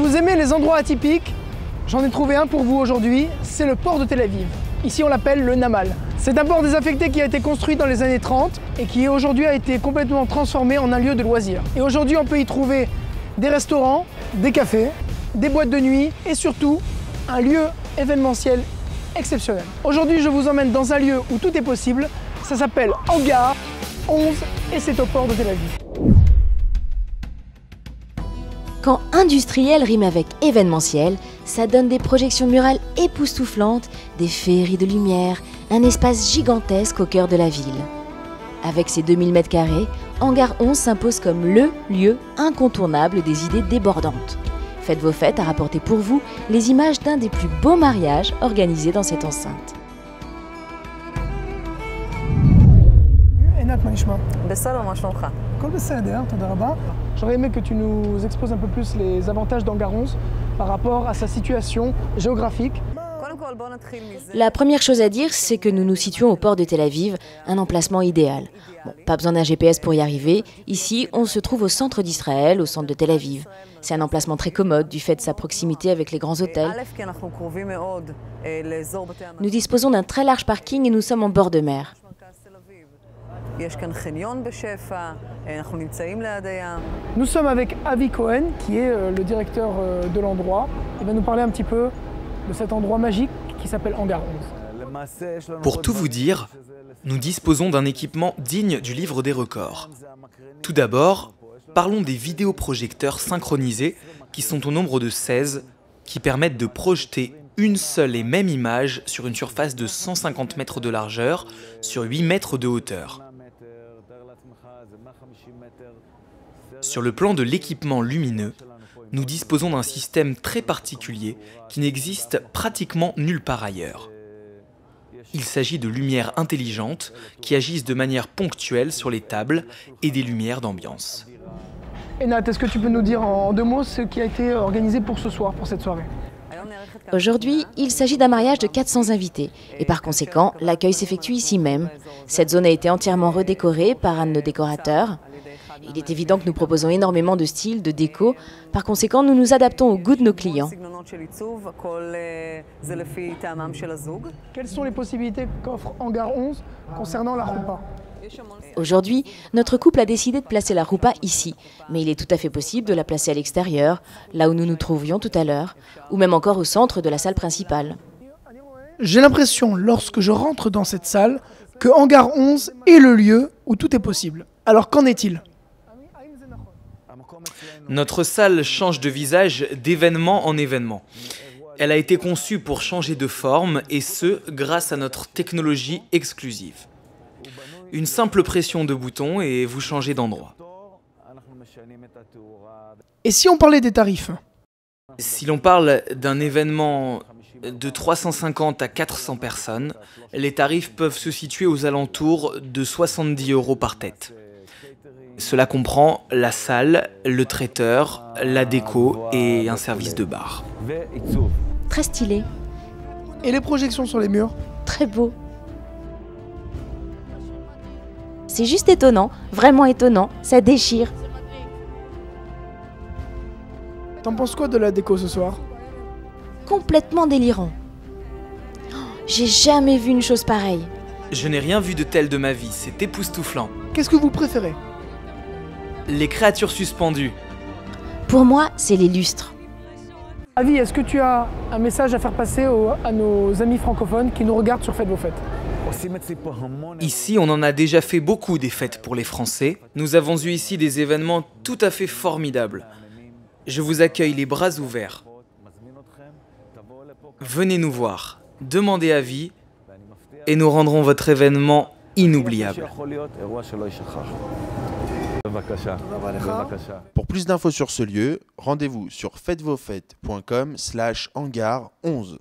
vous aimez les endroits atypiques, j'en ai trouvé un pour vous aujourd'hui, c'est le port de Tel Aviv. Ici on l'appelle le Namal. C'est un port désaffecté qui a été construit dans les années 30 et qui aujourd'hui a été complètement transformé en un lieu de loisirs. Et aujourd'hui on peut y trouver des restaurants, des cafés, des boîtes de nuit et surtout un lieu événementiel exceptionnel. Aujourd'hui je vous emmène dans un lieu où tout est possible, ça s'appelle Hangar 11 et c'est au port de Tel Aviv. Quand industriel rime avec événementiel, ça donne des projections murales époustouflantes, des féeries de lumière, un espace gigantesque au cœur de la ville. Avec ses 2000 m², Hangar 11 s'impose comme le lieu incontournable des idées débordantes. Faites vos fêtes à rapporter pour vous les images d'un des plus beaux mariages organisés dans cette enceinte. J'aurais aimé que tu nous exposes un peu plus les avantages d'Hangar 11 par rapport à sa situation géographique. La première chose à dire, c'est que nous nous situons au port de Tel Aviv, un emplacement idéal. Bon, pas besoin d'un GPS pour y arriver. Ici, on se trouve au centre d'Israël, au centre de Tel Aviv. C'est un emplacement très commode du fait de sa proximité avec les grands hôtels. Nous disposons d'un très large parking et nous sommes en bord de mer. Nous sommes avec Avi Cohen, qui est le directeur de l'endroit. Il va nous parler un petit peu de cet endroit magique qui s'appelle Hangar 11. Pour tout vous dire, nous disposons d'un équipement digne du livre des records. Tout d'abord, parlons des vidéoprojecteurs synchronisés qui sont au nombre de 16, qui permettent de projeter une seule et même image sur une surface de 150 mètres de largeur sur 8 mètres de hauteur. Sur le plan de l'équipement lumineux, nous disposons d'un système très particulier qui n'existe pratiquement nulle part ailleurs. Il s'agit de lumières intelligentes qui agissent de manière ponctuelle sur les tables et des lumières d'ambiance. Et Nat, est-ce que tu peux nous dire en 2 mots ce qui a été organisé pour ce soir, pour cette soirée? Aujourd'hui, il s'agit d'un mariage de 400 invités et par conséquent, l'accueil s'effectue ici même. Cette zone a été entièrement redécorée par un de nos décorateurs. Il est évident que nous proposons énormément de styles, de déco. Par conséquent, nous nous adaptons au goût de nos clients. Quelles sont les possibilités qu'offre Hangar 11 concernant la roupa? Aujourd'hui, notre couple a décidé de placer la roupa ici, mais il est tout à fait possible de la placer à l'extérieur, là où nous nous trouvions tout à l'heure, ou même encore au centre de la salle principale. J'ai l'impression, lorsque je rentre dans cette salle, que Hangar 11 est le lieu où tout est possible. Alors qu'en est-il? Notre salle change de visage d'événement en événement. Elle a été conçue pour changer de forme et ce, grâce à notre technologie exclusive. Une simple pression de bouton et vous changez d'endroit. Et si on parlait des tarifs? Si l'on parle d'un événement de 350 à 400 personnes, les tarifs peuvent se situer aux alentours de 70 € par tête. Cela comprend la salle, le traiteur, la déco et un service de bar. Très stylé. Et les projections sur les murs? Très beau. C'est juste étonnant, vraiment étonnant, ça déchire. T'en penses quoi de la déco ce soir? Complètement délirant. J'ai jamais vu une chose pareille. Je n'ai rien vu de tel de ma vie, c'est époustouflant. Qu'est-ce que vous préférez? Les créatures suspendues. Pour moi, c'est les lustres. Avi, est-ce que tu as un message à faire passer à nos amis francophones qui nous regardent sur Faites vos fêtes? Ici, on en a déjà fait beaucoup des fêtes pour les Français. Nous avons eu ici des événements tout à fait formidables. Je vous accueille les bras ouverts. Venez nous voir, demandez avis et nous rendrons votre événement inoubliable. Pour plus d'infos sur ce lieu, rendez-vous sur faites-vos-fêtes.com/hangar11.